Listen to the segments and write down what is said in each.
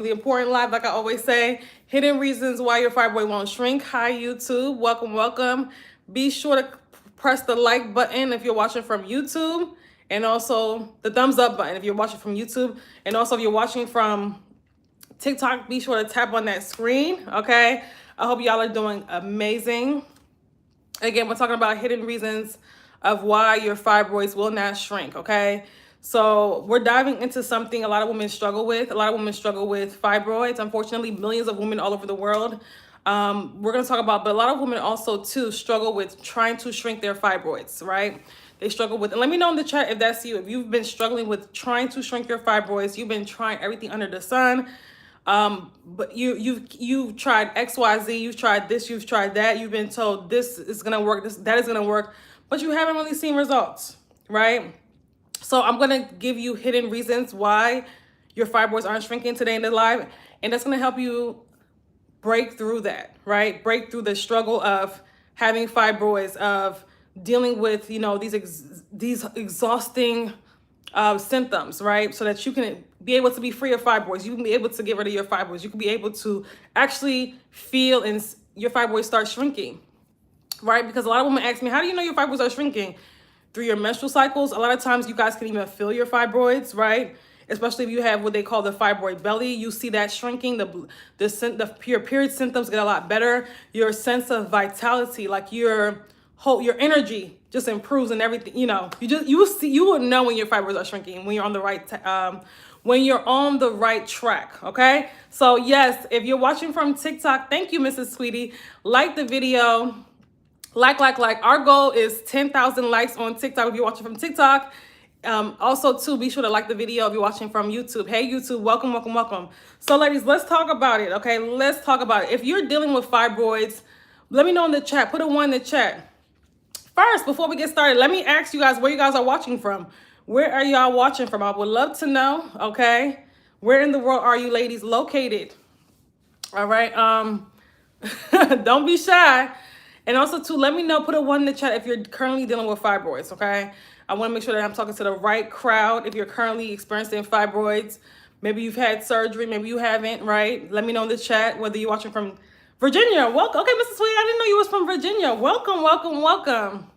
The important live, like I always say, hidden reasons why your fibroid won't shrink. Hi, YouTube. Welcome, welcome. Be sure to press the like button if you're watching from YouTube, and also the thumbs up button if you're watching from YouTube. And also, if you're watching from TikTok, be sure to tap on that screen, okay? I hope y'all are doing amazing. Again, we're talking about hidden reasons of why your fibroids will not shrink, okay? So we're diving into something a lot of women struggle with. A lot of women struggle with fibroids. Unfortunately, millions of women all over the world. We're going to talk about, but a lot of women also too struggle with trying to shrink their fibroids, right? They struggle with, and let me know in the chat if that's you. If you've been struggling with trying to shrink your fibroids, you've been trying everything under the sun. But you've tried XYZ, you've tried this, you've tried that, you've been told this is gonna work, that is gonna work, but you haven't really seen results, right? So I'm gonna give you hidden reasons why your fibroids aren't shrinking today in the live, and that's gonna help you break through that, right? Break through the struggle of having fibroids, of dealing with, these exhausting symptoms, right? So that you can be able to be free of fibroids. You can be able to get rid of your fibroids. You can be able to actually feel and your fibroids start shrinking, right? Because a lot of women ask me, how do you know your fibroids are shrinking? Through your menstrual cycles. A lot of times you guys can even feel your fibroids, right? Especially if you have what they call the fibroid belly, you see that shrinking. Your period symptoms get a lot better. Your sense of vitality, like your energy just improves and everything. You will know when your fibroids are shrinking, when you're on the right track. Okay. So yes, if you're watching from TikTok, thank you, Mrs. Sweetie. Like the video. Like. Our goal is 10,000 likes on TikTok if you're watching from TikTok. Also, too, be sure to like the video if you're watching from YouTube. Hey, YouTube, welcome, welcome, welcome. So, ladies, let's talk about it, okay? Let's talk about it. If you're dealing with fibroids, let me know in the chat. Put a 1 in the chat. First, before we get started, let me ask you guys where you guys are watching from. Where are y'all watching from? I would love to know, okay? Where in the world are you ladies located? All right, don't be shy. And also, too, let me know, put a 1 in the chat if you're currently dealing with fibroids, okay? I want to make sure that I'm talking to the right crowd. If you're currently experiencing fibroids, maybe you've had surgery, maybe you haven't, right? Let me know in the chat whether you're watching from Virginia. Welcome. Okay, Mrs. Sweet, I didn't know you was from Virginia. Welcome, welcome, welcome.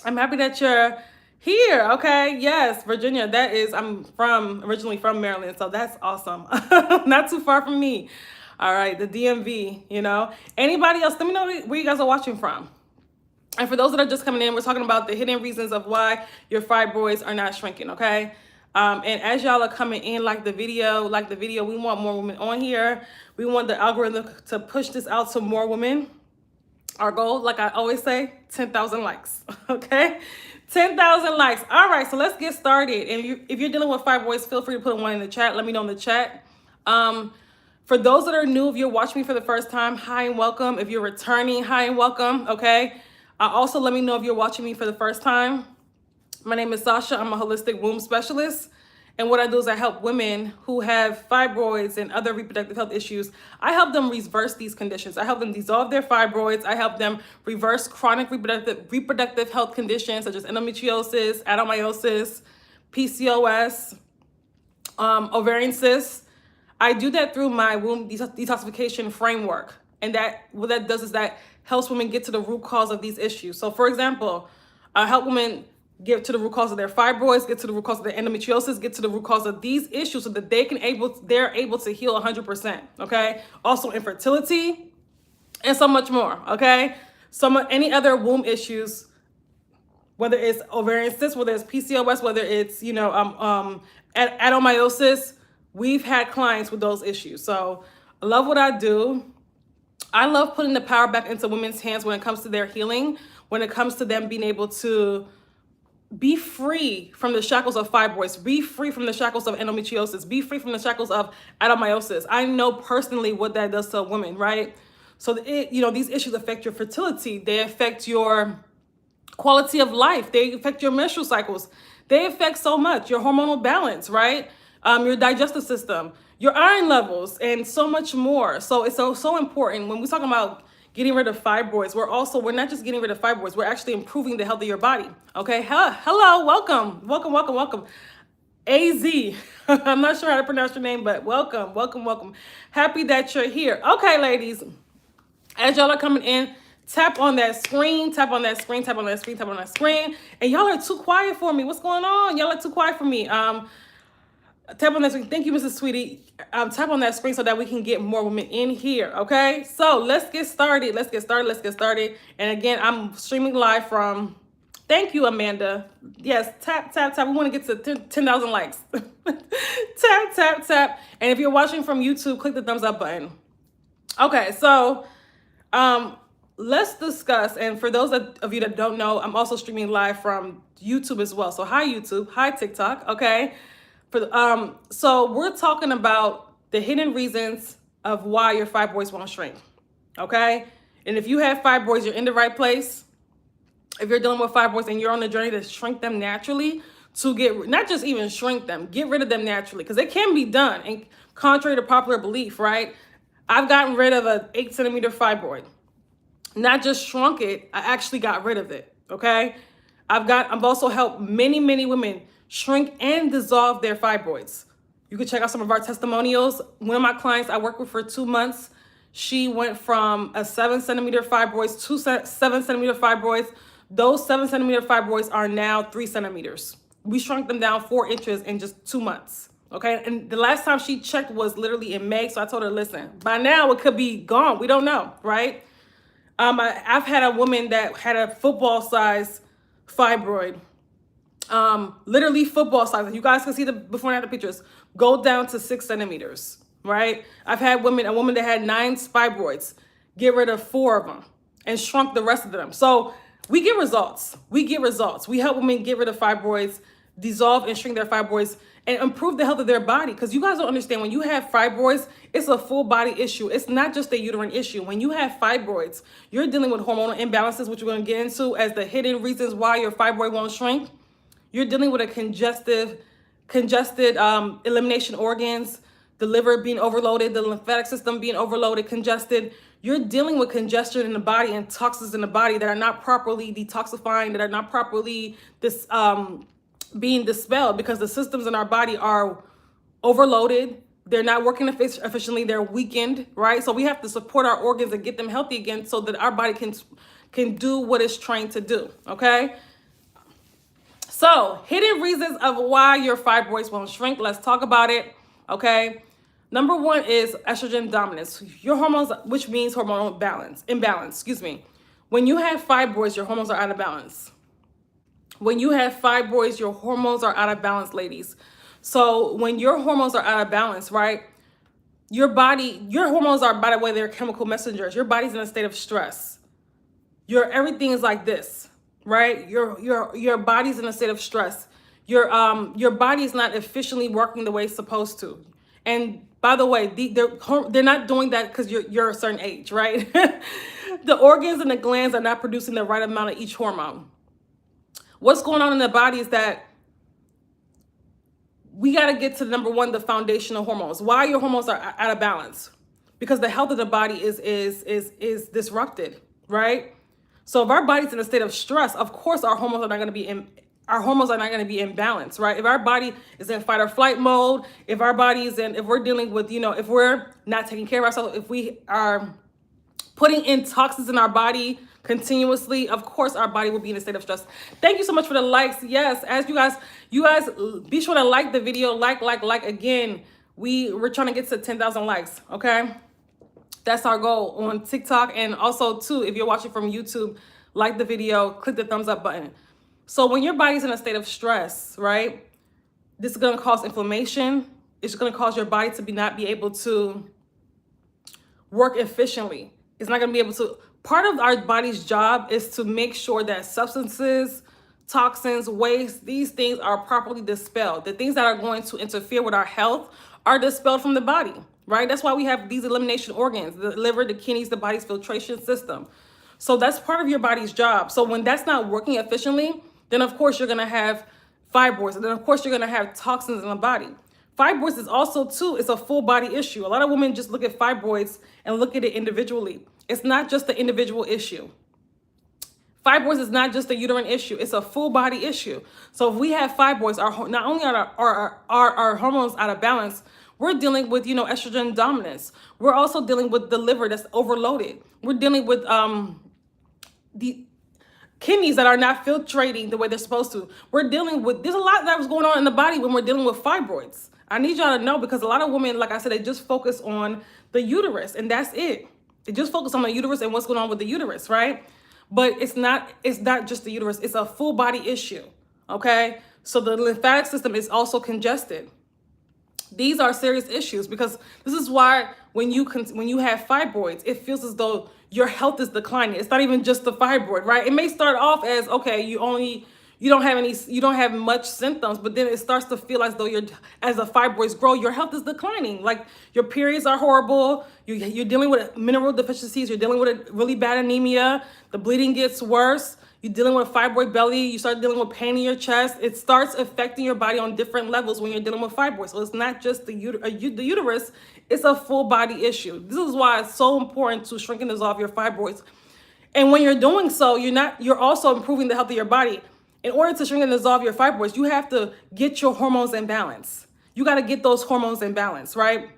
I'm happy that you're here, okay? Yes, Virginia, I'm originally from Maryland, so that's awesome. Not too far from me. All right, the DMV, Anybody else, let me know where you guys are watching from. And for those that are just coming in, we're talking about the hidden reasons of why your fibroids are not shrinking, okay? And as y'all are coming in, like the video, we want more women on here. We want the algorithm to push this out to more women. Our goal, like I always say, 10,000 likes, okay? 10,000 likes. All right, so let's get started. And if you're dealing with fibroids, feel free to put a 1 in the chat. Let me know in the chat. For those that are new, if you're watching me for the first time, hi and welcome. If you're returning, hi and welcome, okay? Also, let me know if you're watching me for the first time. My name is Sasha. I'm a holistic womb specialist. And what I do is I help women who have fibroids and other reproductive health issues. I help them reverse these conditions. I help them dissolve their fibroids. I help them reverse chronic reproductive health conditions such as endometriosis, adenomyosis, PCOS, ovarian cysts. I do that through my womb detoxification framework. And what that does is that helps women get to the root cause of these issues. So for example, I help women get to the root cause of their fibroids, get to the root cause of their endometriosis, get to the root cause of these issues so that they're able to heal 100%, okay? Also infertility and so much more, okay? Any other womb issues, whether it's ovarian cysts, whether it's PCOS, whether it's, adenomyosis, we've had clients with those issues. So I love what I do. I love putting the power back into women's hands when it comes to their healing, when it comes to them being able to be free from the shackles of fibroids, be free from the shackles of endometriosis, be free from the shackles of adenomyosis. I know personally what that does to a woman, right? So these issues affect your fertility. They affect your quality of life. They affect your menstrual cycles. They affect so much, your hormonal balance, right? Your digestive system, your iron levels, and so much more. So it's so important when we're talking about getting rid of fibroids. We're not just getting rid of fibroids, we're actually improving the health of your body. Okay. Hello, welcome. AZ. I'm not sure how to pronounce your name, but welcome, welcome, welcome. Happy that you're here. Okay, ladies, as y'all are coming in, tap on that screen, tap on that screen, tap on that screen, tap on that screen. And y'all are too quiet for me. What's going on? Y'all are too quiet for me. Tap on that screen. Thank you, Mrs. Sweetie. Tap on that screen so that we can get more women in here, okay? So let's get started. Let's get started. Let's get started. And again, I'm streaming live from, thank you, Amanda. Yes, tap, tap, tap. We want to get to 10,000 likes. Tap, tap, tap. And if you're watching from YouTube, click the thumbs up button. Okay, so let's discuss. And for those of you that don't know, I'm also streaming live from YouTube as well. So hi, YouTube. Hi, TikTok. Okay. So we're talking about the hidden reasons of why your fibroids won't shrink, okay? And if you have fibroids, you're in the right place. If you're dealing with fibroids and you're on the journey to shrink them naturally, to get, not just even shrink them, get rid of them naturally, because it can be done. And contrary to popular belief, right? I've gotten rid of an 8-centimeter fibroid. Not just shrunk it, I actually got rid of it, okay? I've also helped many, many women shrink and dissolve their fibroids. You can check out some of our testimonials. One of my clients I worked with for 2 months, she went from a 7-centimeter fibroids to 7-centimeter fibroids. Those 7-centimeter fibroids are now 3 centimeters. We shrunk them down 4 inches in just 2 months. Okay, and the last time she checked was literally in May. So I told her, listen, by now it could be gone. We don't know, right? I've had a woman that had a football size fibroid. Literally football size. You guys can see the before and after pictures. Go down to 6 centimeters, right? I've had a woman that had 9 fibroids, get rid of 4 of them and shrunk the rest of them. So we get results. We get results. We help women get rid of fibroids, dissolve and shrink their fibroids, and improve the health of their body. Because you guys don't understand, when you have fibroids, it's a full body issue. It's not just a uterine issue. When you have fibroids, you're dealing with hormonal imbalances, which we're going to get into as the hidden reasons why your fibroid won't shrink. You're dealing with a congested elimination organs, the liver being overloaded, the lymphatic system being overloaded, congested. You're dealing with congestion in the body and toxins in the body that are not properly detoxifying, that are not properly being dispelled, because the systems in our body are overloaded. They're not working efficiently. They're weakened, right? So we have to support our organs and get them healthy again so that our body can do what it's trained to do, okay? So, hidden reasons of why your fibroids won't shrink. Let's talk about it, okay? Number 1 is estrogen dominance. Your hormones, which means hormonal imbalance, excuse me. When you have fibroids, your hormones are out of balance. When you have fibroids, your hormones are out of balance, ladies. So when your hormones are out of balance, right? Your hormones are, by the way, they're chemical messengers. Your body's in a state of stress. Everything is like this, right? Your body's in a state of stress. Your body is not efficiently working the way it's supposed to. And by the way, they're not doing that because you're a certain age, right? The organs and the glands are not producing the right amount of each hormone. What's going on in the body is that we got to get to number 1, the foundational hormones. Why your hormones are out of balance? Because the health of the body is disrupted, right? So if our body's in a state of stress, of course our hormones are not going to be in balance, right? If our body is in fight or flight mode, if we're dealing with, if we're not taking care of ourselves, if we are putting in toxins in our body continuously, of course our body will be in a state of stress. Thank you so much for the likes. Yes, as you guys be sure to like the video, like again. We're trying to get to 10,000 likes, okay? That's our goal on TikTok. And also too, if you're watching from YouTube, like the video, click the thumbs up button. So when your body's in a state of stress, right, this is going to cause inflammation. It's going to cause your body to not be able to work efficiently. It's not going to be able to. Part of our body's job is to make sure that substances, toxins, waste, these things are properly dispelled. The things that are going to interfere with our health are dispelled from the body, right? That's why we have these elimination organs, the liver, the kidneys, the body's filtration system. So that's part of your body's job. So when that's not working efficiently, then of course you're going to have fibroids. And then of course you're going to have toxins in the body. Fibroids is also too, it's a full body issue. A lot of women just look at fibroids and look at it individually. It's not just the individual issue. Fibroids is not just a uterine issue, it's a full body issue. So if we have fibroids, not only are our hormones out of balance, we're dealing with, estrogen dominance. We're also dealing with the liver that's overloaded. We're dealing with the kidneys that are not filtrating the way they're supposed to. There's a lot that was going on in the body when we're dealing with fibroids. I need y'all to know, because a lot of women, like I said, they just focus on the uterus and that's it. They just focus on the uterus and what's going on with the uterus, right? But it's not just the uterus, it's a full body issue, okay? So the lymphatic system is also congested. These are serious issues, because this is why when you have fibroids, it feels as though your health is declining. It's not even just the fibroid, right? It may start off as, okay, you don't have much symptoms, but then it starts to feel as though as the fibroids grow, your health is declining. Like your periods are horrible. You're dealing with mineral deficiencies. You're dealing with a really bad anemia. The bleeding gets worse. You're dealing with fibroid belly. You start dealing with pain in your chest. It starts affecting your body on different levels when you're dealing with fibroids. So it's not just the uterus. It's a full body issue. This is why it's so important to shrink and dissolve your fibroids. And when you're doing so, you're also improving the health of your body. In order to shrink and dissolve your fibroids, you have to get your hormones in balance. You got to get those hormones in balance, right?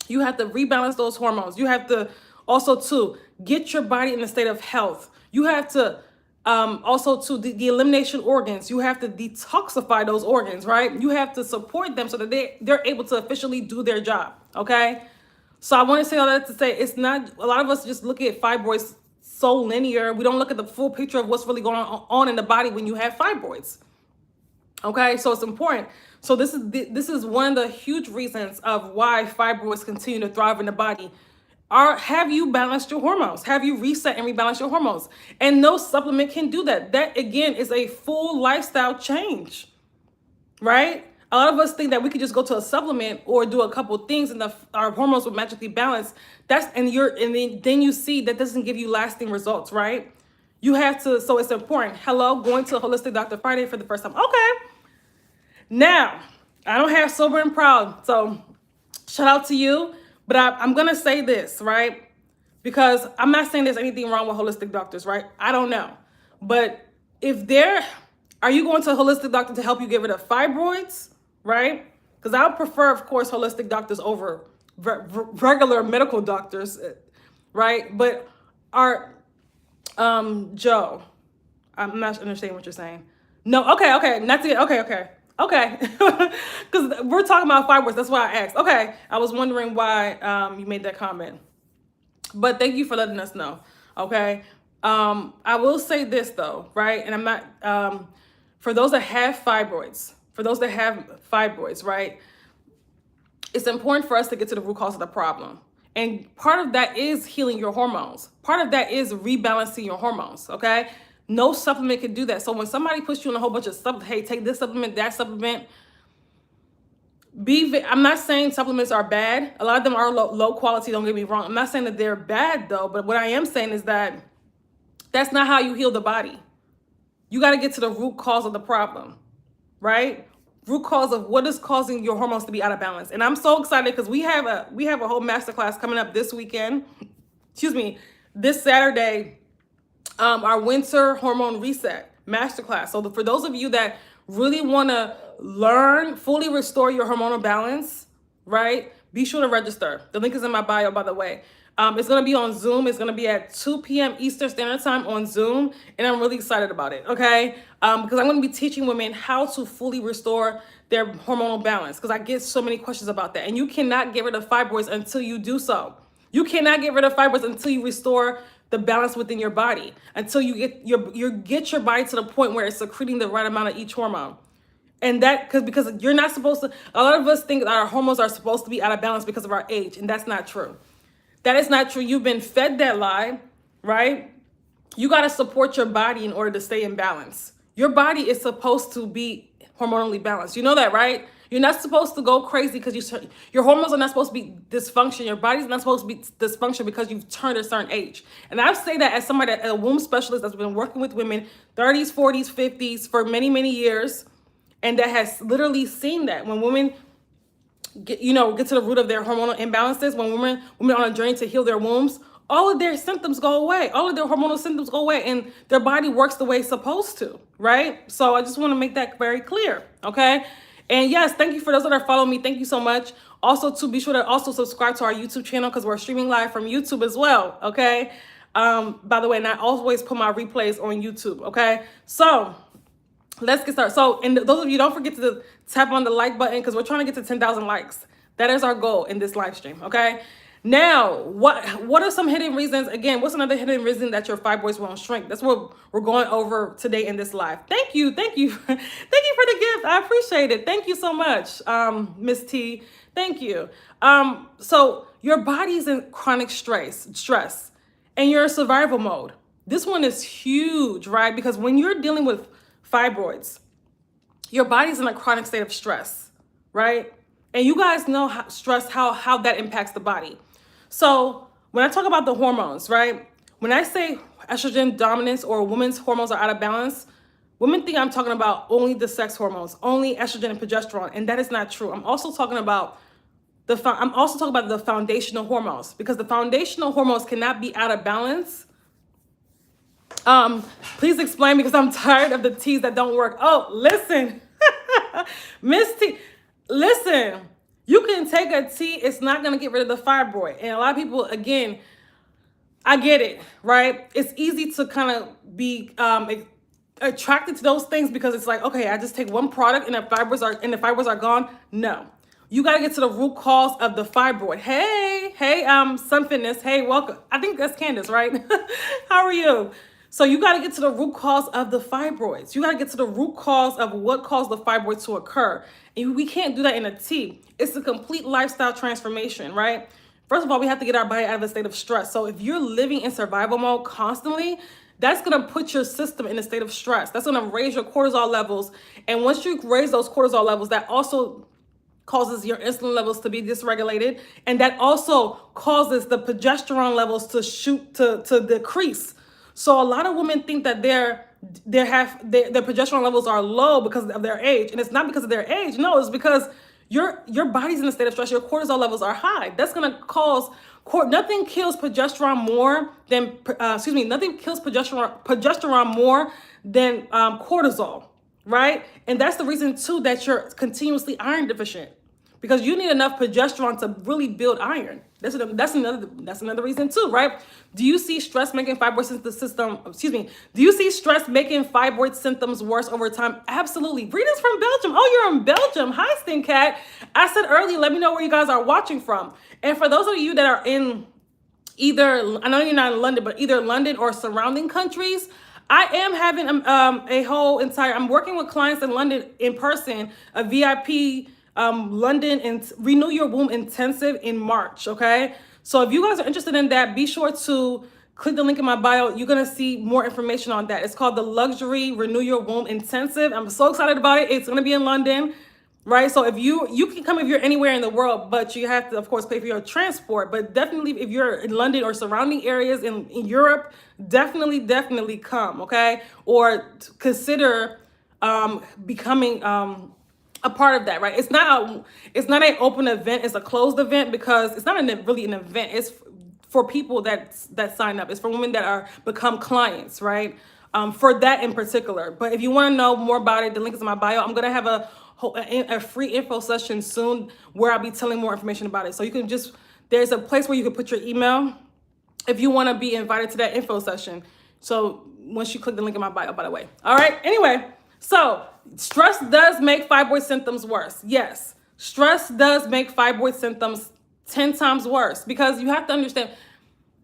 You have to rebalance those hormones. You have to also to get your body in a state of health. You have to also to the elimination organs. You have to detoxify those organs, right? You have to support them so that they're able to efficiently do their job, okay? So I want to say all that to say, it's not, a lot of us just look at fibroids so linear. We don't look at the full picture of what's really going on in the body when you have fibroids. Okay, so it's important. So this is one of the huge reasons of why fibroids continue to thrive in the body. Have you balanced your hormones? Have you reset and rebalanced your hormones? And no supplement can do that. That again is a full lifestyle change, right? A lot of us think that we could just go to a supplement or do a couple things and our hormones will magically balance. Then you see that doesn't give you lasting results, right? You have to, so it's important. Hello, going to a Holistic Dr. Friday for the first time. Okay. Now, I don't have Sober and Proud, so shout out to you. But I'm going to say this, right? Because I'm not saying there's anything wrong with holistic doctors, right? I don't know. But are you going to a holistic doctor to help you get rid of fibroids, right? Because I would prefer, of course, holistic doctors over regular medical doctors, right? But Joe, I'm not understanding what you're saying. No, okay, not to get, okay. Because we're talking about fibroids. That's why I asked. Okay, I was wondering why you made that comment. But thank you for letting us know. Okay, I will say this though, right? And I'm not for those that have fibroids. Right? It's important for us to get to the root cause of the problem. And part of that is healing your hormones. Part of that is rebalancing your hormones. Okay. No supplement can do that. So when somebody puts you on a whole bunch of stuff, hey, take this supplement, that supplement. I'm not saying supplements are bad. A lot of them are low quality, don't get me wrong. I'm not saying that they're bad though, but what I am saying is that that's not how you heal the body. You got to get to the root cause of the problem, right? Root cause of what is causing your hormones to be out of balance. And I'm so excited because we have a whole masterclass coming up this weekend. This Saturday. Our winter hormone reset masterclass. So for those of you that really want to learn, fully restore your hormonal balance, right? Be sure to register. The link is in my bio, by the way. It's going to be on Zoom. It's going to be at 2 p.m. Eastern Standard Time on Zoom. And I'm really excited about it, okay? Because I'm going to be teaching women how to fully restore their hormonal balance. Because I get so many questions about that. And you cannot get rid of fibroids until you do so. You cannot get rid of fibroids until you restore the balance within your body, until you get your body to the point where it's secreting the right amount of each hormone. And that because you're not supposed to, a lot of us think that our hormones are supposed to be out of balance because of our age, and that's not true. That is not true. You've been fed that lie, right? You got to support your body in order to stay in balance. Your body is supposed to be hormonally balanced. You know that, right? You're not supposed to go crazy because your hormones are not supposed to be dysfunction. Your body's not supposed to be dysfunction because you've turned a certain age. And I say that as somebody, a womb specialist that's been working with women 30s, 40s, 50s for many, many years. And that has literally seen that when women get to the root of their hormonal imbalances, when women on a journey to heal their wombs, all of their symptoms go away. All of their hormonal symptoms go away, and their body works the way it's supposed to, right? So I just want to make that very clear, okay? And yes, thank you for those that are following me. Thank you so much. Also, to be sure to also subscribe to our YouTube channel, because we're streaming live from YouTube as well, okay? By the way, and I always put my replays on YouTube, okay? So let's get started. So, and those of you, don't forget to tap on the like button, because we're trying to get to 10,000 likes. That is our goal in this live stream, okay? Now, what are some hidden reasons? Again, what's another hidden reason that your fibroids won't shrink? That's what we're going over today in this live. Thank you. Thank you. Thank you for the gift. I appreciate it. Thank you so much, Miss T. Thank you. So your body's in chronic stress, and you're in survival mode. This one is huge, right? Because when you're dealing with fibroids, your body's in a chronic state of stress, right? And you guys know how stress, how that impacts the body. So when I talk about the hormones, right? When I say estrogen dominance or a woman's hormones are out of balance, women think I'm talking about only the sex hormones, only estrogen and progesterone, and that is not true. I'm also talking about the foundational hormones, because the foundational hormones cannot be out of balance. Please explain, because I'm tired of the teas that don't work. Oh, listen, Miss T, listen. You can take a tea, it's not going to get rid of the fibroid. And a lot of people, again, I get it, right? It's easy to kind of be attracted to those things, because it's like, okay, I just take one product and the fibroids are gone. No, you got to get to the root cause of the fibroid. Hey, Sun Fitness. Hey, welcome. I think that's Candace, right? How are you? So you got to get to the root cause of the fibroids. You got to get to the root cause of what caused the fibroid to occur. And we can't do that in a tea. It's a complete lifestyle transformation, right? First of all, we have to get our body out of a state of stress. So if you're living in survival mode constantly, that's going to put your system in a state of stress. That's going to raise your cortisol levels. And once you raise those cortisol levels, that also causes your insulin levels to be dysregulated. And that also causes the progesterone levels to decrease. So a lot of women think that their progesterone levels are low because of their age, and it's not because of their age. No, it's because your body's in a state of stress. Your cortisol levels are high. That's gonna cause nothing kills progesterone more than nothing kills progesterone more than cortisol, right? And that's the reason too that you're continuously iron deficient, because you need enough progesterone to really build iron. That's another reason too, right? Do you see stress making fibroid Do you see stress making fibroid symptoms worse over time? Absolutely. Rita's from Belgium. Oh, you're in Belgium. Hi, Stinkat. I said earlier, let me know where you guys are watching from. And for those of you that are in either, I know you're not in London, but either London or surrounding countries, I am having I'm working with clients in London in person, a VIP London and Renew Your Womb Intensive in March, okay? So if you guys are interested in that, be sure to click the link in my bio. You're gonna see more information on that. It's called the Luxury Renew Your Womb Intensive. I'm so excited about it. It's gonna be in London, right? So if you can come if you're anywhere in the world, but you have to, of course, pay for your transport. But definitely if you're in London or surrounding areas in Europe, definitely come, okay? Or consider becoming a part of that, right? It's not an open event, it's a closed event, because it's not really an event. It's for people that sign up. It's for women that become clients, right? For that in particular. But if you want to know more about it, the link is in my bio. I'm gonna have a free info session soon where I'll be telling more information about it. So you can there's a place where you can put your email if you want to be invited to that info session. So once you click the link in my bio, by the way. All right, anyway, so stress does make fibroid symptoms worse. Yes, stress does make fibroid symptoms 10 times worse, because you have to understand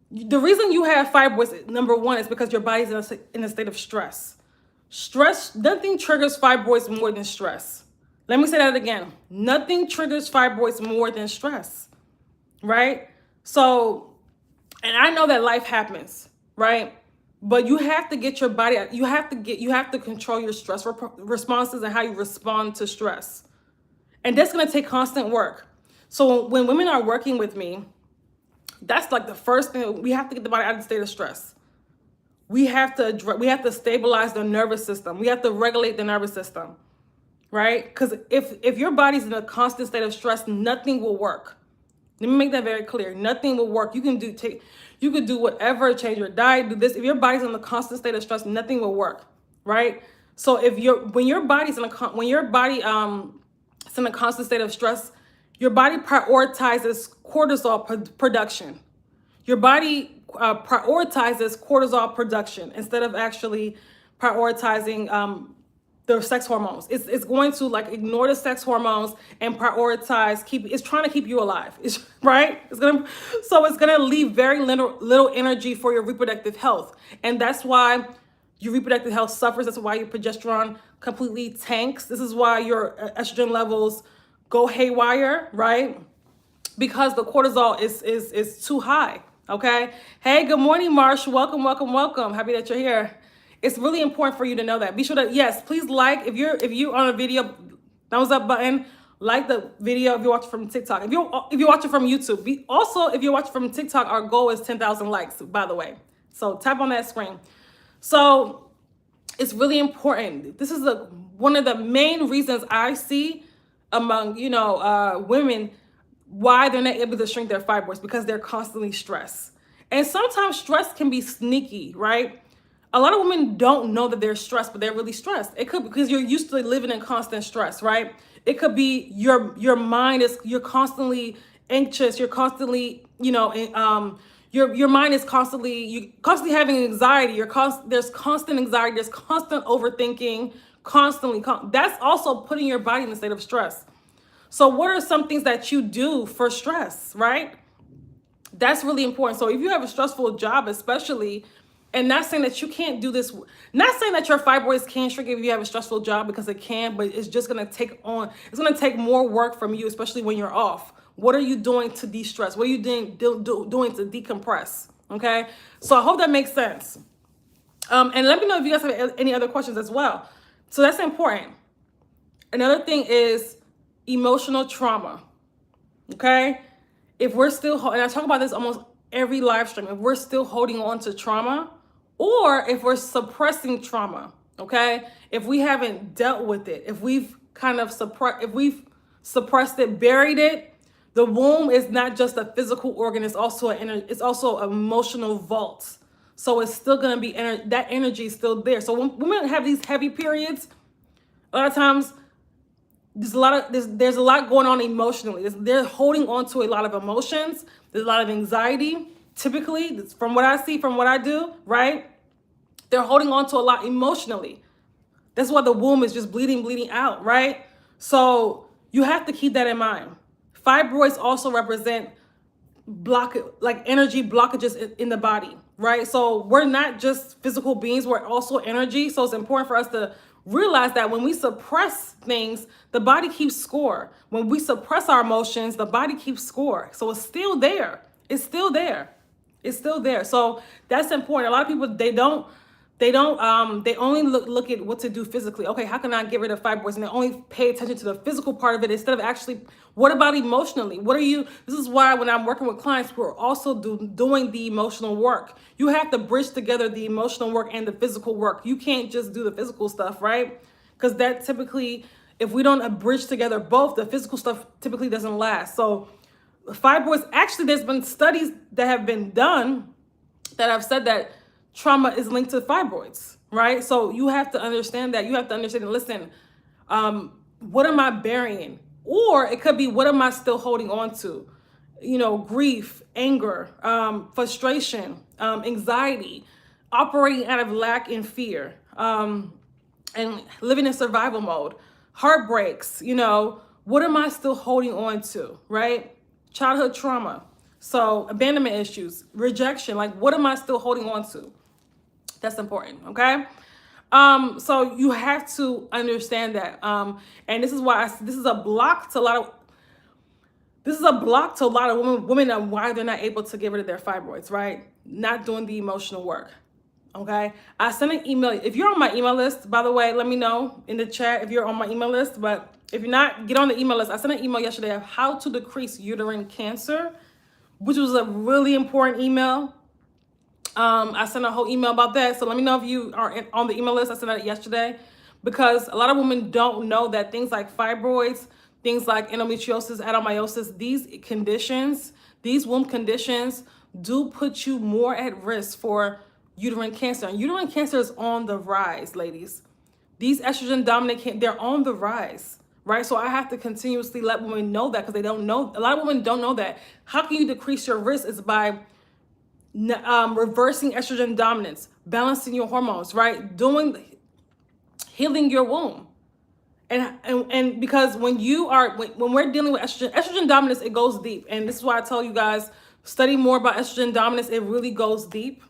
the reason you have fibroids, number one, is because your body's in a state of stress. Stress, nothing triggers fibroids more than stress. Let me say that again. Nothing triggers fibroids more than stress, right? So, and I know that life happens, right? But you have to get your body, you have to control your stress responses and how you respond to stress. And that's going to take constant work. So when women are working with me, that's like the first thing. We have to get the body out of the state of stress. We have to stabilize the nervous system. We have to regulate the nervous system, right? Because if your body's in a constant state of stress, nothing will work. Let me make that very clear. Nothing will work. You could do whatever, change your diet, do this. If your body's in a constant state of stress, nothing will work, right? So when your body's in a it's in a constant state of stress, your body prioritizes cortisol production. Your body prioritizes cortisol production instead of actually prioritizing the sex hormones. It's going to like ignore the sex hormones and prioritize it's trying to keep you alive. Right? It's gonna leave very little energy for your reproductive health. And that's why your reproductive health suffers. That's why your progesterone completely tanks. This is why your estrogen levels go haywire, right? Because the cortisol is too high. Okay. Hey, good morning, Marsh. Welcome, welcome, welcome. Happy that you're here. It's really important for you to know that. Be sure to, yes, please like, if you're on a video, thumbs up button, like the video if you're watching from TikTok. If you're watching from YouTube. Also, if you're watching from TikTok, our goal is 10,000 likes, by the way. So tap on that screen. So it's really important. This is one of the main reasons I see among, women, why they're not able to shrink their fibroids, because they're constantly stressed. And sometimes stress can be sneaky, right? A lot of women don't know that they're stressed, but they're really stressed. It could be because you're used to living in constant stress, right? It could be your mind you're constantly anxious. You're constantly, your mind is constantly having anxiety. There's constant anxiety. There's constant overthinking, constantly. That's also putting your body in a state of stress. So what are some things that you do for stress, right? That's really important. So if you have a stressful job, especially, and not saying that you can't do this, not saying that your fibroids can't shrink if you have a stressful job, because it can, but it's just going to take more work from you, especially when you're off. What are you doing to de-stress? What are you doing to decompress? Okay. So I hope that makes sense. And let me know if you guys have any other questions as well. So that's important. Another thing is emotional trauma. Okay. If we're still, and I talk about this almost every live stream, if we're still holding on to trauma, or if we're suppressing trauma, okay? If we haven't dealt with it, if we've suppressed it, buried it, the womb is not just a physical organ, it's also an emotional vault. So it's still gonna be, that energy is still there. So when women have these heavy periods, a lot of times there's a lot going on emotionally. They're holding on to a lot of emotions. There's a lot of anxiety. Typically, from what I see, from what I do, right? They're holding on to a lot emotionally. That's why the womb is just bleeding out, right? So you have to keep that in mind. Fibroids also represent energy blockages in the body, right? So we're not just physical beings, we're also energy. So it's important for us to realize that when we suppress things, the body keeps score. When we suppress our emotions, the body keeps score. So it's still there. It's still there. It's still there. So that's important. A lot of people, they only look at what to do physically. Okay, how can I get rid of fibroids? And they only pay attention to the physical part of it instead of actually, what about emotionally? This is why when I'm working with clients, we're also doing the emotional work. You have to bridge together the emotional work and the physical work. You can't just do the physical stuff, right? Because that typically, if we don't bridge together both, the physical stuff typically doesn't last. So fibroids, actually, there's been studies that have been done that have said that trauma is linked to fibroids, right? So you have to understand that. You have to understand, listen, what am I burying? Or it could be, what am I still holding on to? Grief, anger, frustration, anxiety, operating out of lack and fear, and living in survival mode, heartbreaks, what am I still holding on to, right? Childhood trauma. So abandonment issues, rejection, what am I still holding on to? That's important, okay? So you have to understand that. And this is why this is a block to a lot of women on why they're not able to get rid of their fibroids, right? Not doing the emotional work, okay? I sent an email. If you're on my email list, by the way, let me know in the chat if you're on my email list. But if you're not, get on the email list. I sent an email yesterday of how to decrease uterine cancer, which was a really important email. I sent a whole email about that. So let me know if you are on the email list. I sent it yesterday because a lot of women don't know that things like fibroids things like endometriosis, adenomyosis, these womb conditions do put you more at risk for uterine cancer. And uterine cancer is on the rise, ladies. These estrogen dominant, they're on the rise, right? So I have to continuously let women know that, because they don't know. A lot of women don't know that. How can you decrease your risk? Is by reversing estrogen dominance, balancing your hormones, right? Healing your womb. And because when we're dealing with estrogen dominance, it goes deep. And this is why I tell you guys, study more about estrogen dominance. It really goes deep.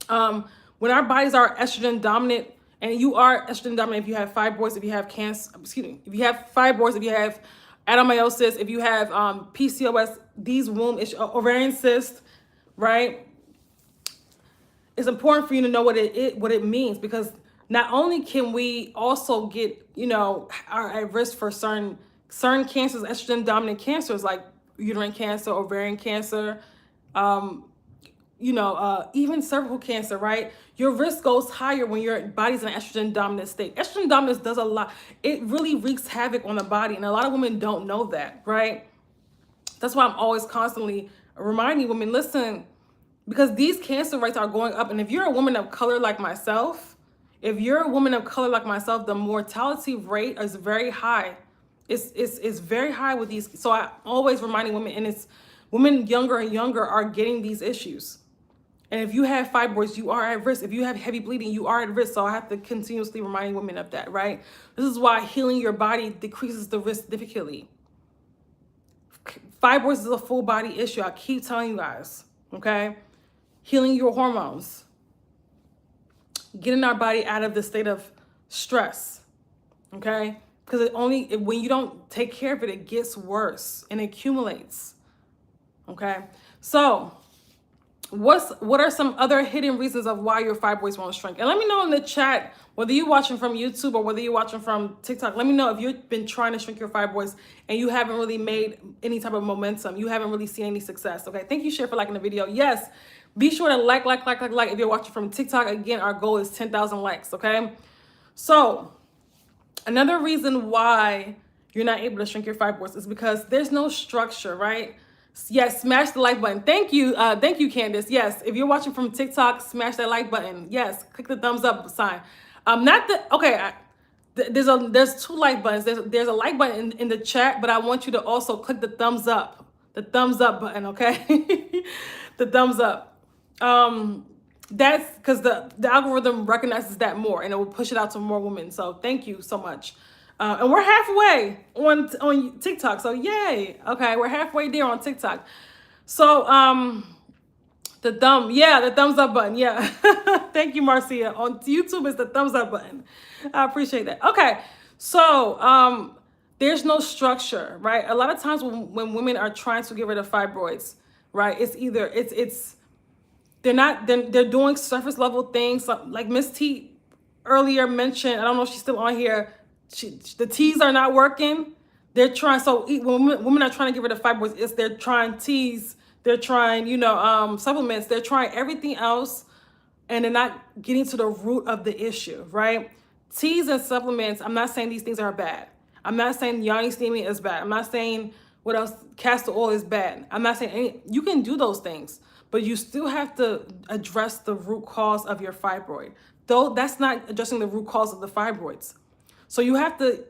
When our bodies are estrogen dominant, and you are estrogen dominant if you have fibroids, if you have cancer, if you have fibroids, if you have adenomyosis, if you have PCOS, these womb issues, ovarian cysts, right? It's important for you to know what it means, because not only can we also get, are at risk for certain cancers, estrogen dominant cancers like uterine cancer, ovarian cancer, even cervical cancer, right? Your risk goes higher when your body's in an estrogen dominant state. Estrogen dominance does a lot. It really wreaks havoc on the body. And a lot of women don't know that, right? That's why I'm always constantly reminding women, listen, because these cancer rates are going up. And if you're a woman of color like myself, the mortality rate is very high. It's very high with these. So I'm always reminding women, and it's women younger and younger are getting these issues. And if you have fibroids, you are at risk. If you have heavy bleeding, you are at risk. So I have to continuously remind women of that, right? This is why healing your body decreases the risk significantly. Fibroids is a full body issue. I keep telling you guys, okay? Healing your hormones. Getting our body out of the state of stress, okay? Because when you don't take care of it, it gets worse and accumulates, okay? So what are some other hidden reasons of why your fibroids won't shrink? And let me know in the chat, whether you're watching from YouTube or whether you're watching from TikTok, let me know if you've been trying to shrink your fibroids and you haven't really made any type of momentum. You haven't really seen any success, okay? Thank you, Cher, for liking the video. Yes, be sure to like if you're watching from TikTok. Again, our goal is 10,000 likes, okay? So another reason why you're not able to shrink your fibroids is because there's no structure, right? Yes, smash the like button. Thank you, Candace. Yes, if you're watching from TikTok, smash that like button. Yes, click the thumbs up sign. There's two like buttons. There's a like button in the chat, but I want you to also click the thumbs up button, okay? The thumbs up. That's because the algorithm recognizes that more, and it will push it out to more women. So thank you so much. And we're halfway on TikTok, so yay. Okay, we're halfway there on TikTok. So the thumbs up button. Yeah. Thank you, Marcia. On YouTube, it's the thumbs up button. I appreciate that. Okay, so there's no structure, right? A lot of times when women are trying to get rid of fibroids, right, they're doing surface level things like Miss T earlier mentioned. I don't know if she's still on here. The teas are not working. They're trying. So when women are trying to get rid of fibroids, they're trying teas. They're trying, supplements. They're trying everything else, and they're not getting to the root of the issue, right? Teas and supplements. I'm not saying these things are bad. I'm not saying yoni steaming is bad. I'm not saying what else, castor oil is bad. I'm not saying you can do those things, but you still have to address the root cause of your fibroid. Though that's not addressing the root cause of the fibroids. So you have to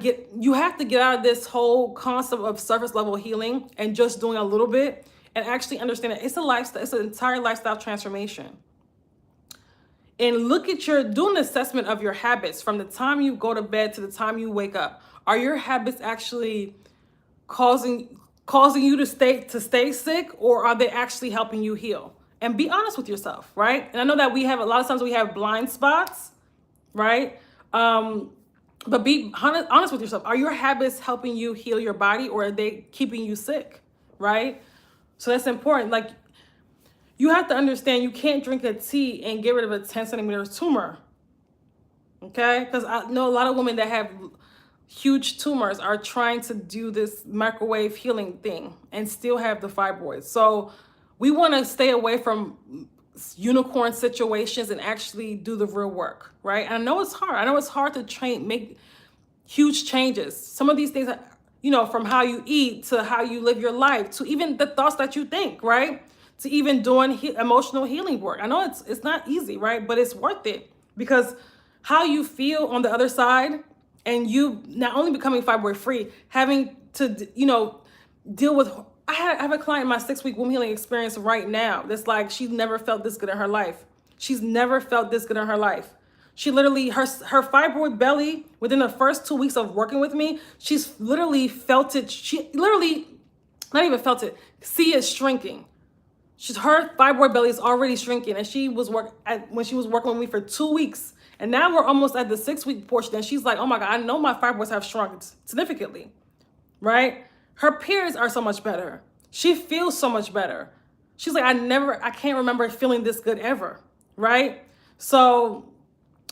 get out of this whole concept of surface level healing and just doing a little bit, and actually understand that it's a lifestyle, it's an entire lifestyle transformation. And do an assessment of your habits from the time you go to bed to the time you wake up. Are your habits actually causing you to stay sick, or are they actually helping you heal? And be honest with yourself, right? And I know that a lot of times we have blind spots, right? But be honest with yourself. Are your habits helping you heal your body, or are they keeping you sick, right? So that's important. Like, you have to understand you can't drink a tea and get rid of a 10 centimeter tumor, okay? Because I know a lot of women that have huge tumors are trying to do this microwave healing thing and still have the fibroids. So we want to stay away from unicorn situations and actually do the real work, right? And I know it's hard. I know it's hard to huge changes. Some of these things, you know, from how you eat to how you live your life, to even the thoughts that you think, right? To even doing emotional healing work. I know it's not easy, right? But it's worth it, because how you feel on the other side, and you not only becoming fibroid free, having to, you know, deal with, I have a client in my 6-week womb healing experience right now that's like, she's never felt this good in her life. She's never felt this good in her life. She literally, her fibroid belly, within the first 2 weeks of working with me, she's literally felt it. She literally, not even felt it, see it shrinking. Her fibroid belly is already shrinking, and she was when she was working with me for 2 weeks. And now we're almost at the 6-week portion, and she's like, oh my God, I know my fibroids have shrunk significantly, right? Her periods are so much better. She feels so much better. She's like, I can't remember feeling this good ever, right? So,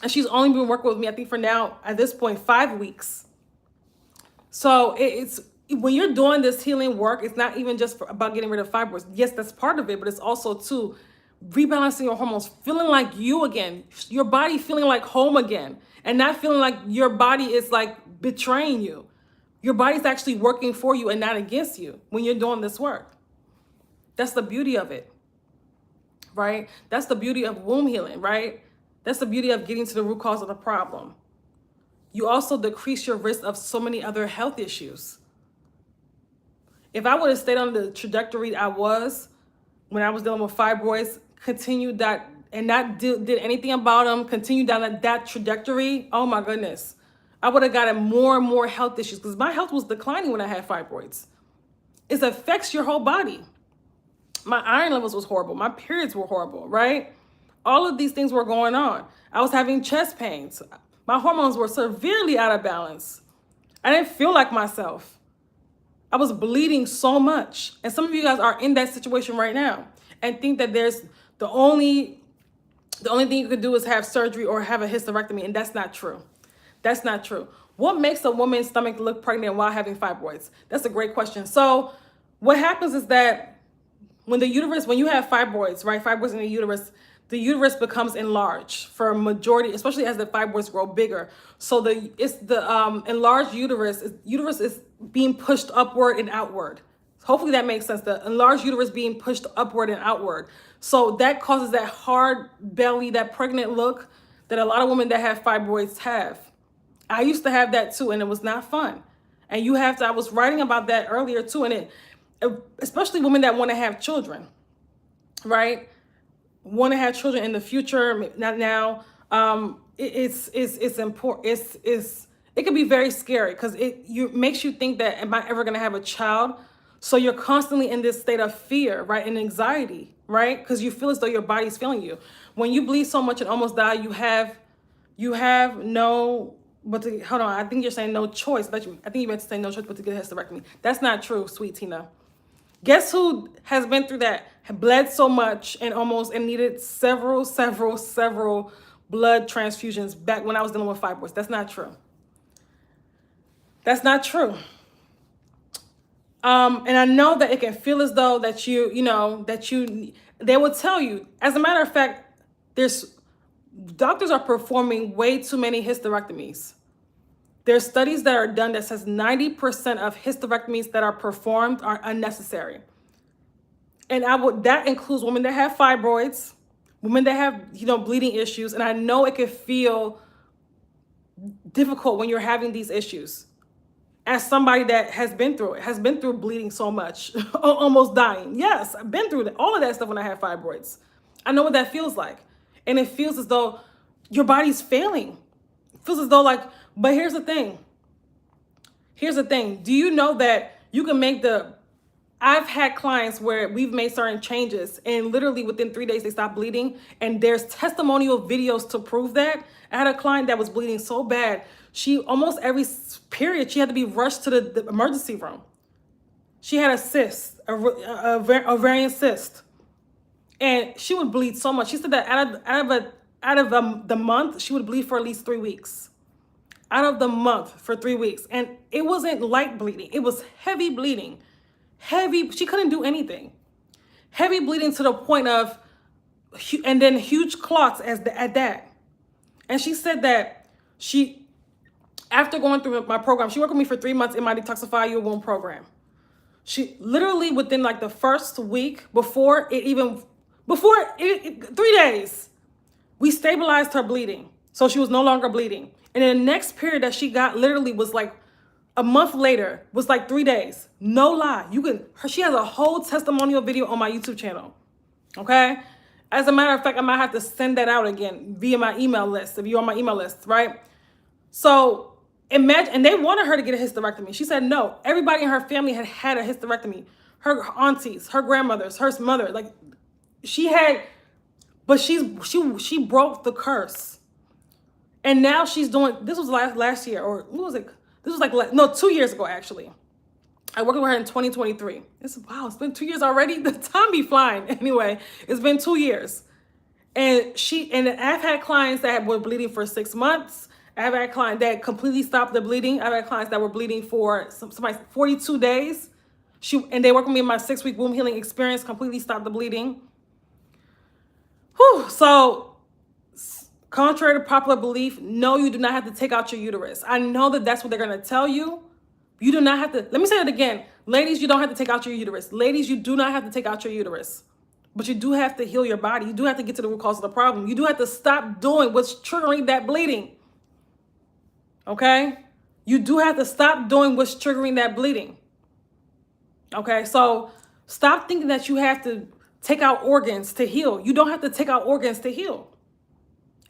and she's only been working with me, I think for now, at this point, 5 weeks. So it's, when you're doing this healing work, it's not even just about getting rid of fibroids. Yes, that's part of it, but it's also too rebalancing your hormones, feeling like you again, your body feeling like home again, and not feeling like your body is like betraying you. Your body's actually working for you and not against you when you're doing this work. That's the beauty of it, right? That's the beauty of womb healing, right? That's the beauty of getting to the root cause of the problem. You also decrease your risk of so many other health issues. If I would have stayed on the trajectory I was when I was dealing with fibroids, continued that and not did anything about them, continued down that trajectory, oh my goodness, I would have gotten more and more health issues, because my health was declining when I had fibroids. It affects your whole body. My iron levels was horrible. My periods were horrible, right? All of these things were going on. I was having chest pains. My hormones were severely out of balance. I didn't feel like myself. I was bleeding so much. And some of you guys are in that situation right now and think that there's the only thing you could do is have surgery or have a hysterectomy, and that's not true. That's not true. What makes a woman's stomach look pregnant while having fibroids? That's a great question. So what happens is that when you have fibroids, right? Fibroids in the uterus becomes enlarged for a majority, especially as the fibroids grow bigger. So the enlarged uterus is being pushed upward and outward. Hopefully that makes sense. The enlarged uterus being pushed upward and outward. So that causes that hard belly, that pregnant look that a lot of women that have fibroids have. I used to have that too, and it was not fun. And I was writing about that earlier too, and it, especially women that want to have children, right? Want to have children in the future, not now. It's important. It can be very scary, because it makes you think that, am I ever going to have a child? So you're constantly in this state of fear, right? And anxiety, right? Because you feel as though your body's failing you. When you bleed so much and almost die, you have no, hold on, I think you're saying no choice. I think you meant to say no choice but to get a hysterectomy. That's not true, sweet Tina. Guess who has been through that, bled so much and needed several blood transfusions back when I was dealing with fibroids? That's not true. That's not true. And I know that it can feel as though that they will tell you, as a matter of fact, doctors are performing way too many hysterectomies. There's studies that are done that says 90% of hysterectomies that are performed are unnecessary. And that includes women that have fibroids, women that have, bleeding issues. And I know it can feel difficult when you're having these issues. As somebody that has been through bleeding so much, almost dying. Yes, I've been through all of that stuff when I had fibroids. I know what that feels like. And it feels as though your body's failing. It feels as though but here's the thing. Do you know that you can I've had clients where we've made certain changes and literally within 3 days they stop bleeding, and there's testimonial videos to prove that. I had a client that was bleeding so bad. She almost every period, she had to be rushed to the emergency room. She had a cyst, a ovarian cyst, and she would bleed so much. She said that out of the month, she would bleed for at least 3 weeks. Out of the month for 3 weeks. And it wasn't light bleeding. It was heavy bleeding. Heavy. She couldn't do anything. Heavy bleeding to the point of, and then huge clots at that. And she said that after going through my program, she worked with me for 3 months in my Detoxify Your Womb program. She literally within like the first week, before 3 days, we stabilized her bleeding. So she was no longer bleeding. And then the next period that she got literally was like a month later, was like 3 days. No lie. She has a whole testimonial video on my YouTube channel. Okay? As a matter of fact, I might have to send that out again via my email list, if you're on my email list, right? So imagine, and they wanted her to get a hysterectomy. She said no. Everybody in her family had a hysterectomy. Her aunties, her grandmothers, her mother, like she had, but she broke the curse. And now she's doing, this was last year, or what was it? This was like, no, 2 years ago, actually. I worked with her in 2023. Wow, it's been 2 years already. The time be flying. Anyway, it's been 2 years. And I've had clients that were bleeding for 6 months. I've had clients that completely stopped the bleeding. I've had clients that were bleeding for somebody 42 days. And they worked with me in my 6-week womb healing experience, completely stopped the bleeding. Whew. So contrary to popular belief, no, you do not have to take out your uterus. I know that that's what they're going to tell you. You do not have to. Let me say it again. Ladies, you don't have to take out your uterus. Ladies, you do not have to take out your uterus. But you do have to heal your body. You do have to get to the root cause of the problem. You do have to stop doing what's triggering that bleeding. Okay? You do have to stop doing what's triggering that bleeding. Okay? So stop thinking that you have to take out organs to heal. You don't have to take out organs to heal.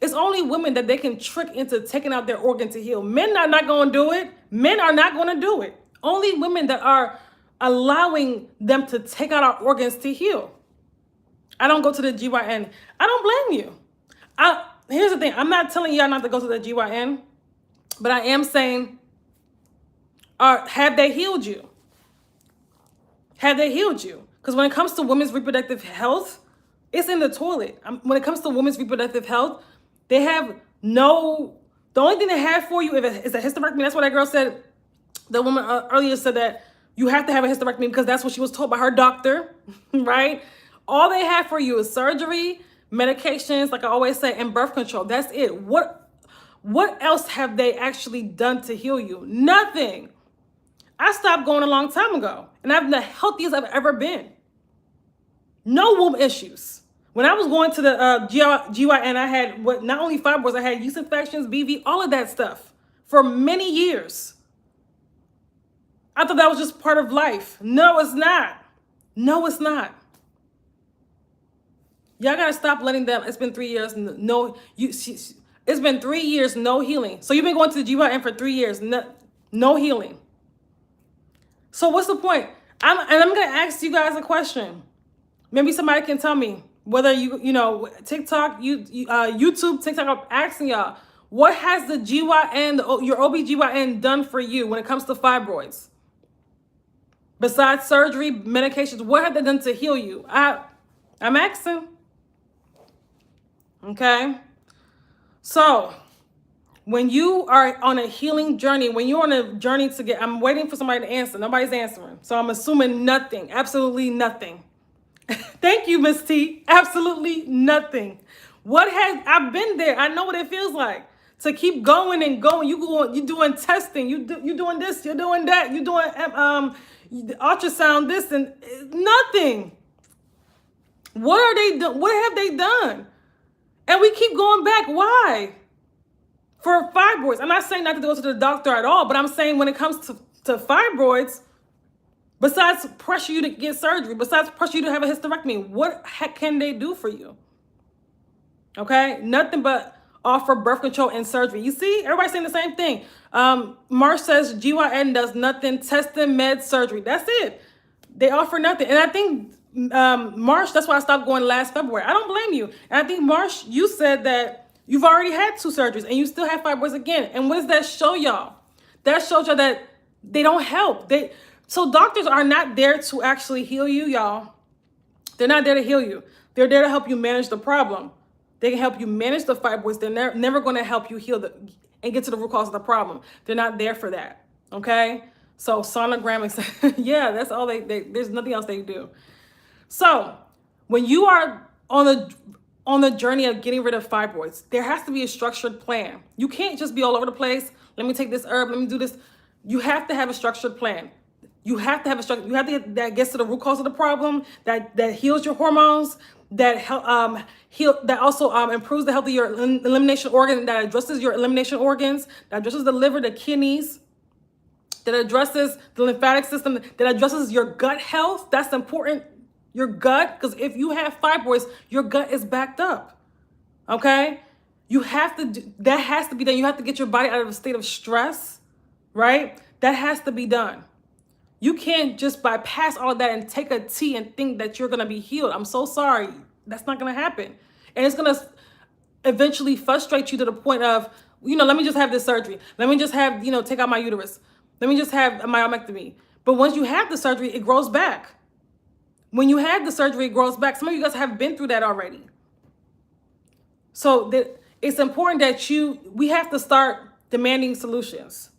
It's only women that they can trick into taking out their organ to heal. Men are not going to do it. Men are not going to do it. Only women that are allowing them to take out our organs to heal. I don't go to the GYN. I don't blame you. Here's the thing. I'm not telling y'all not to go to the GYN, but I am saying, have they healed you? Have they healed you? Because when it comes to women's reproductive health, it's in the toilet. When it comes to women's reproductive health, they have the only thing they have for you is a hysterectomy. That's what that girl said. The woman earlier said that you have to have a hysterectomy because that's what she was told by her doctor, right? All they have for you is surgery, medications, like I always say, and birth control. That's it. What else have they actually done to heal you? Nothing. I stopped going a long time ago, and I'm the healthiest I've ever been. No womb issues. When I was going to the GYN, I had not only fibroids, I had yeast infections, BV, all of that stuff for many years. I thought that was just part of life. No, it's not. No, it's not. Y'all gotta stop letting them. It's been 3 years. It's been 3 years, no healing. So you've been going to the GYN for 3 years, no healing. So what's the point? I'm gonna ask you guys a question. Maybe somebody can tell me. Whether TikTok, YouTube, TikTok, I'm asking y'all, what has the GYN, your OBGYN done for you when it comes to fibroids? Besides surgery, medications, what have they done to heal you? I'm asking. Okay? So, when you are on a healing journey, when you're on a journey I'm waiting for somebody to answer. Nobody's answering. So I'm assuming nothing, absolutely nothing. Thank you, Miss T. Absolutely nothing. I've been there. I know what it feels like to keep going and going. You're doing testing. You're doing this. You're doing that. You're doing ultrasound. This and nothing. What are they doing? What have they done? And we keep going back. Why? For fibroids. I'm not saying not to go to the doctor at all, but I'm saying when it comes to fibroids. Besides pressure you to get surgery, besides pressure you to have a hysterectomy, what heck can they do for you? Okay? Nothing but offer birth control and surgery. You see? Everybody's saying the same thing. Marsh says GYN does nothing. Testing, med, surgery. That's it. They offer nothing. And I think, Marsh, that's why I stopped going last February. I don't blame you. And I think, Marsh, you said that you've already had 2 surgeries and you still have fibroids again. And what does that show y'all? That shows y'all that they don't help. So doctors are not there to actually heal you, y'all. They're not there to heal you. They're there to help you manage the problem. They can help you manage the fibroids. They're never going to help you heal and get to the root cause of the problem. They're not there for that. Okay? So sonogram, yeah, that's all there's nothing else they do. So when you are on the journey of getting rid of fibroids, there has to be a structured plan. You can't just be all over the place. let me take this herb, let me do this. You have to have a structured plan. You have to have a structure. You have to get that gets to the root cause of the problem, that heals your hormones, that also improves the health of your elimination organ, that addresses your elimination organs, that addresses the liver, the kidneys, that addresses the lymphatic system, that addresses your gut health. That's important. Your gut, because if you have fibroids, your gut is backed up. Okay? You have to do, that has to be done. You have to get your body out of a state of stress, right? That has to be done. You can't just bypass all of that and take a tea and think that you're going to be healed. I'm so sorry. That's not going to happen. And it's going to eventually frustrate you to the point of, let me just have this surgery. Let me just have, take out my uterus. Let me just have a myomectomy. But once you have the surgery, it grows back. When you have the surgery, it grows back. Some of you guys have been through that already. So it's important that we have to start demanding solutions.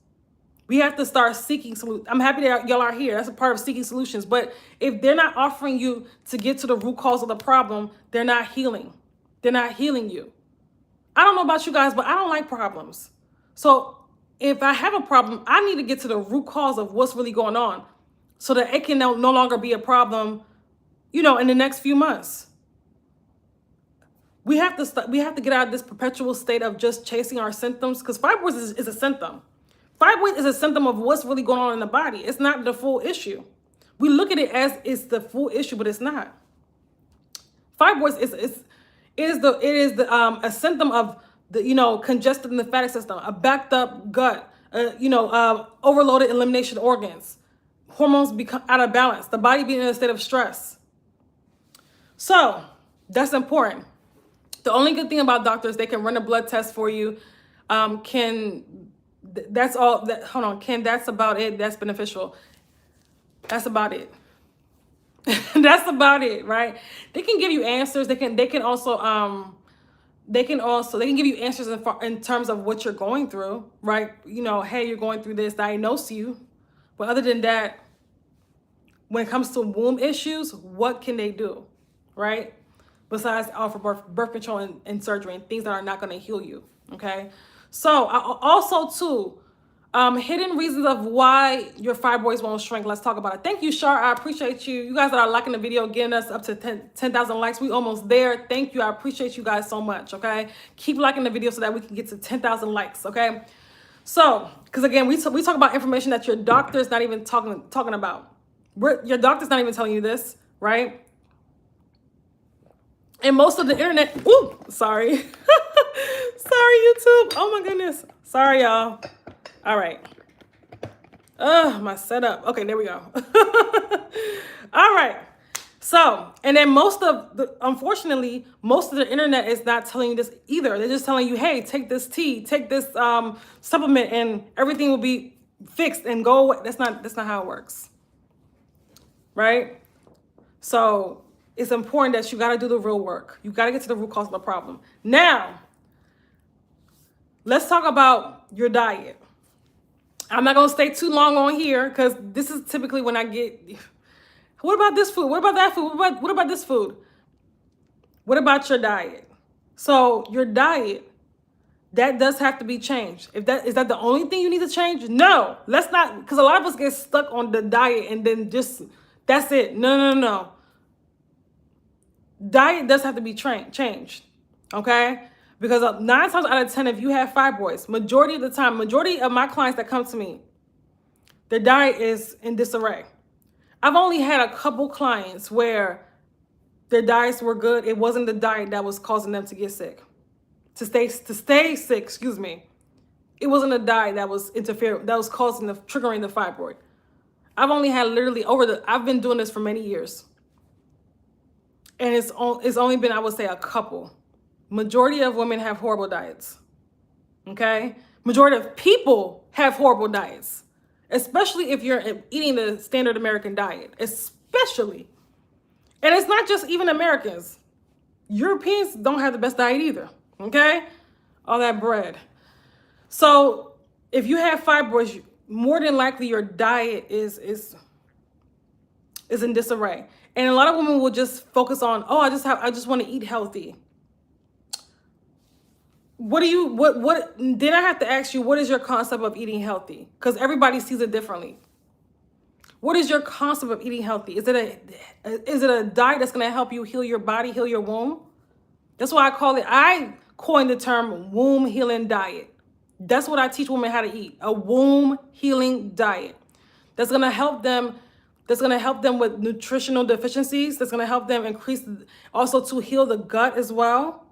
We have to start seeking solutions. I'm happy that y'all are here. That's a part of seeking solutions. But if they're not offering you to get to the root cause of the problem, they're not healing. They're not healing you. I don't know about you guys, but I don't like problems. So if I have a problem, I need to get to the root cause of what's really going on so that it can no longer be a problem, in the next few months. We have to get out of this perpetual state of just chasing our symptoms, because fibroids is a symptom. Fibroid is a symptom of what's really going on in the body. It's not the full issue. We look at it as it's the full issue, but it's not. Fibroids is a symptom of the congested lymphatic system, a backed up gut, overloaded elimination organs, hormones become out of balance, the body being in a state of stress. So that's important. The only good thing about doctors, they can run a blood test for you. That's all that, hold on, that's about it. That's beneficial. That's about it. That's about it, right? They can give you answers. They can also give you answers in terms of what you're going through, right? Hey, you're going through this, diagnose you. But other than that, when it comes to womb issues, what can they do, right? Besides offer birth control and surgery and things that are not going to heal you, okay? So also too, hidden reasons of why your fibroids won't shrink. Let's talk about it. Thank you, Shar. I appreciate you. You guys that are liking the video, getting us up to 10,000 likes. We almost there. Thank you. I appreciate you guys so much, okay? Keep liking the video so that we can get to 10,000 likes, okay? So, because again, we talk about information that your doctor's not even talking about. Your doctor's not even telling you this, right? And most of the internet, ooh, sorry. Sorry, YouTube. Oh my goodness. Sorry, y'all. All right. My setup. Okay, there we go. All right. So, and then unfortunately, most of the internet is not telling you this either. They're just telling you, hey, take this tea, take this supplement, and everything will be fixed and go away. That's not how it works. Right? So it's important that you got to do the real work. You got to get to the root cause of the problem. Now, let's talk about your diet. I'm not going to stay too long on here because this is typically when I get, what about this food? What about that food? What about this food? What about your diet? So your diet, that does have to be changed. Is that the only thing you need to change? No, let's not, because a lot of us get stuck on the diet and then just, that's it. No. Diet does have to be changed, okay? Because 9 times out of 10, if you have fibroids, majority of my clients that come to me, their diet is in disarray. I've only had a couple clients where their diets were good. It wasn't the diet that was causing them to get sick, to stay sick, excuse me. It wasn't a diet that was triggering the fibroid. I've only had I've been doing this for many years. And it's only been, I would say, a couple. Majority of women have horrible diets, okay? Majority of people have horrible diets, especially if you're eating the standard American diet, especially. And it's not just even Americans. Europeans don't have the best diet either, okay? All that bread. So if you have fibroids, more than likely your diet is in disarray. And a lot of women will just focus on, oh, I just want to eat healthy. what then I have to ask you, what is your concept of eating healthy? Because everybody sees it differently. What is your concept of eating healthy? Is it a diet that's going to help you heal your body, heal your womb? That's why I coined the term womb healing diet. That's what I teach women how to eat, a womb healing diet. That's going to help them with nutritional deficiencies. That's going to help them also to heal the gut as well.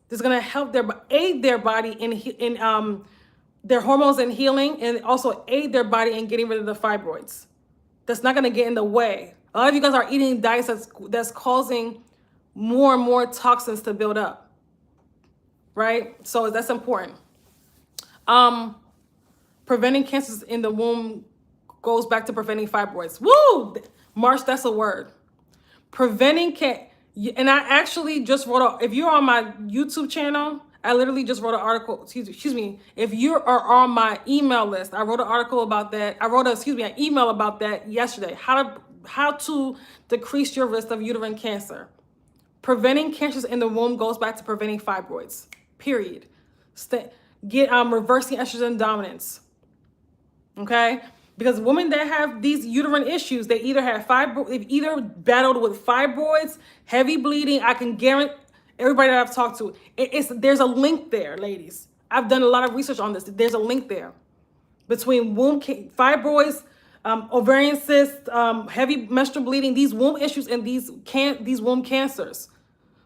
That's going to help aid their body in their hormones and healing, and also aid their body in getting rid of the fibroids. That's not going to get in the way. A lot of you guys are eating diets that's causing more and more toxins to build up, right? So that's important. Preventing cancers in the womb goes back to preventing fibroids. Woo! Marsh, that's a word. And I actually just if you're on my YouTube channel, I literally just wrote an article, excuse me, if you are on my email list, I wrote an article about that. I wrote an email about that yesterday. How to decrease your risk of uterine cancer. Preventing cancers in the womb goes back to preventing fibroids, period. Reversing estrogen dominance, okay? Because women that have these uterine issues, they either have they've either battled with fibroids, heavy bleeding. I can guarantee everybody that I've talked to, there's a link there, ladies. I've done a lot of research on this. There's a link there between fibroids, ovarian cysts, heavy menstrual bleeding, these womb issues, and these womb cancers.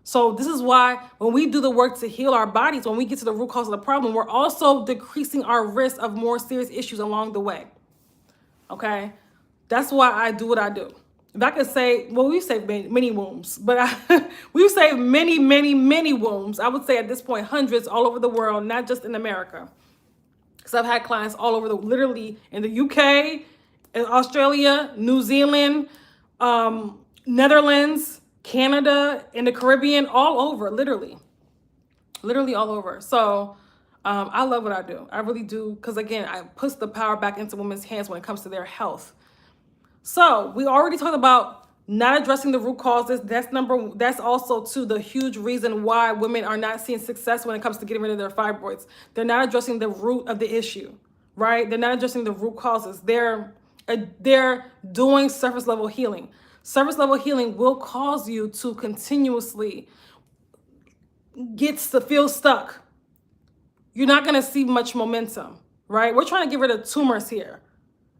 So this is why when we do the work to heal our bodies, when we get to the root cause of the problem, we're also decreasing our risk of more serious issues along the way. Okay? That's why I do what I do. If I could say, well, we've saved many wombs, but we've saved many, many, many wombs. I would say at this point, hundreds all over the world, not just in America. Because I've had clients all over literally in the UK, in Australia, New Zealand, Netherlands, Canada, in the Caribbean, all over, literally all over. So I love what I do. I really do. Because again, I put the power back into women's hands when it comes to their health. So we already talked about not addressing the root causes. That's also too the huge reason why women are not seeing success when it comes to getting rid of their fibroids. They're not addressing the root of the issue, right? They're not addressing the root causes. They're doing surface level healing. Surface level healing will cause you to continuously feel stuck. You're not going to see much momentum, right? We're trying to get rid of tumors here.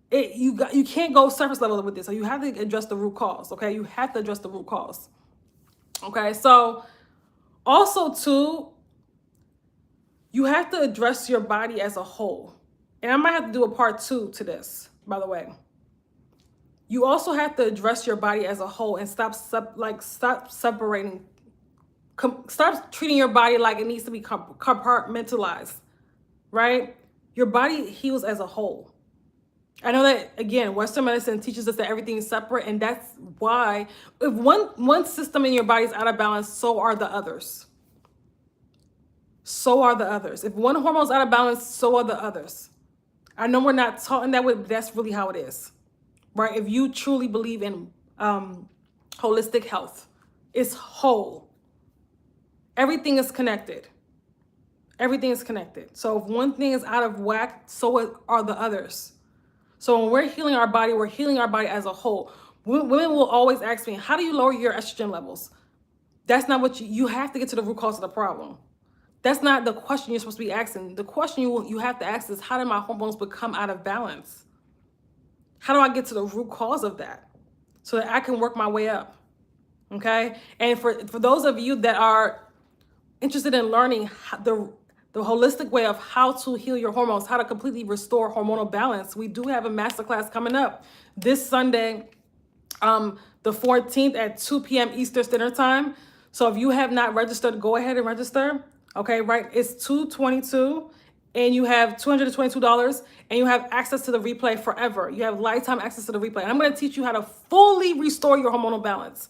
You can't go surface level with this. So you have to address the root cause, okay? You have to address the root cause. Okay, so also too, you have to address your body as a whole. And I might have to do a part 2 to this, by the way. You also have to address your body as a whole and stop separating. Stop treating your body like it needs to be compartmentalized, right? Your body heals as a whole. I know that, again, Western medicine teaches us that everything is separate, and that's why if one system in your body is out of balance, so are the others. So are the others. If one hormone is out of balance, so are the others. I know we're not taught in that way, but that's really how it is, right? If you truly believe in holistic health, it's whole. Everything is connected. Everything is connected. So if one thing is out of whack, so are the others. So when we're healing our body as a whole. Women will always ask me, how do you lower your estrogen levels? That's not what you have to get to the root cause of the problem. That's not the question you're supposed to be asking. The question you have to ask is, how did my hormones become out of balance? How do I get to the root cause of that so that I can work my way up? Okay? And for those of you that are interested in learning the holistic way of how to heal your hormones, how to completely restore hormonal balance, we do have a masterclass coming up this Sunday, the 14th at 2 p.m. Eastern Standard Time. So if you have not registered, go ahead and register. Okay, right? It's $222 and you have $222 and you have access to the replay forever. You have lifetime access to the replay. And I'm going to teach you how to fully restore your hormonal balance.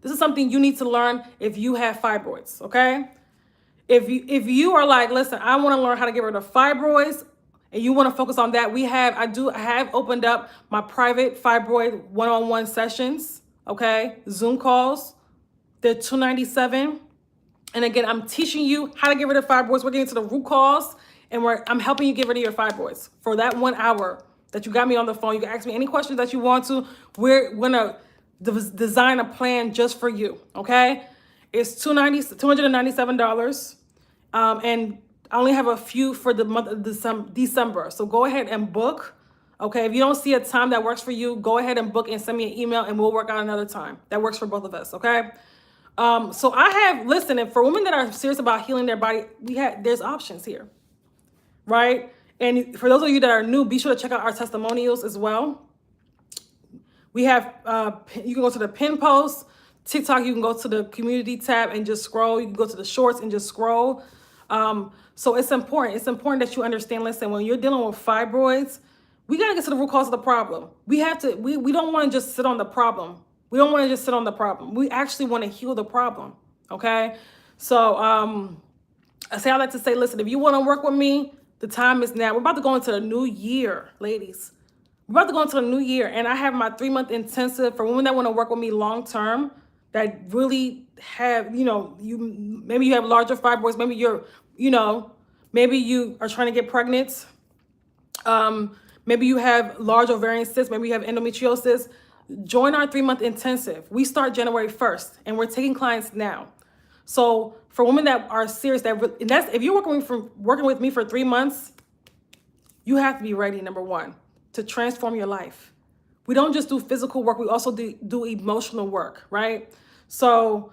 This is something you need to learn if you have fibroids, okay? If you are like, listen, I want to learn how to get rid of fibroids and you want to focus on that, I have opened up my private fibroid one-on-one sessions, okay? Zoom calls. They're $297. And again, I'm teaching you how to get rid of fibroids. We're getting to the root cause, and I'm helping you get rid of your fibroids. For that 1 hour that you got me on the phone, you can ask me any questions that you want to. We're gonna design a plan just for you, okay? It's $297. And I only have a few for the month of December. So go ahead and book. Okay, if you don't see a time that works for you, go ahead and book and send me an email and we'll work out another time that works for both of us, okay? So I have, listen, and for women that are serious about healing their body, there's options here, right? And for those of you that are new, be sure to check out our testimonials as well. We have, you can go to the pin post. TikTok, you can go to the community tab and just scroll. You can go to the shorts and just scroll. So it's important. It's important that you understand, listen, when you're dealing with fibroids, we got to get to the root cause of the problem. We have to, we don't want to just sit on the problem. We don't want to just sit on the problem. We actually want to heal the problem. Okay. So, I like to say, listen, if you want to work with me, the time is now. We're about to go into the new year, ladies. We're about to go into the new year, and I have my 3-month intensive for women that want to work with me long term, that really have, maybe you have larger fibroids, maybe maybe you are trying to get pregnant. Maybe you have large ovarian cysts, maybe you have endometriosis. Join our 3-month intensive. We start January 1st, and we're taking clients now. So for women that are serious, if you're working with me for 3 months, you have to be ready, number one, to transform your life. We don't just do physical work, we also do emotional work, right? So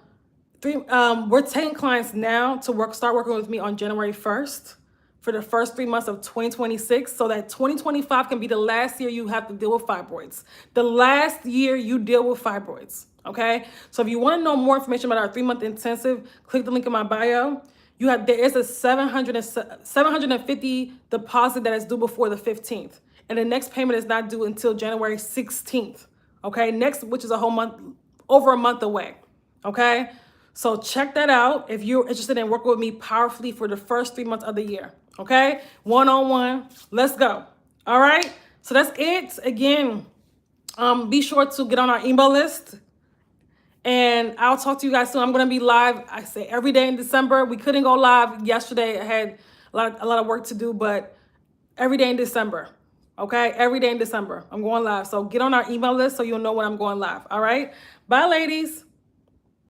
we're taking clients now to start working with me on January 1st for the first 3 months of 2026, so that 2025 can be the last year you have to deal with fibroids. The last year you deal with fibroids, okay? So if you want to know more information about our 3-month intensive, click the link in my bio. There is a $750 deposit that is due before the 15th. And the next payment is not due until January 16th, okay? Which is over a month away, okay? So check that out if you're interested in working with me powerfully for the first 3 months of the year, okay? One-on-one, let's go. All right, so that's it. Again, be sure to get on our email list, and I'll talk to you guys soon. I'm gonna be live, I say, every day in December. We couldn't go live yesterday. I had a lot of work to do, but every day in December, okay? Every day in December, I'm going live. So get on our email list so you'll know when I'm going live, all right? Bye, ladies.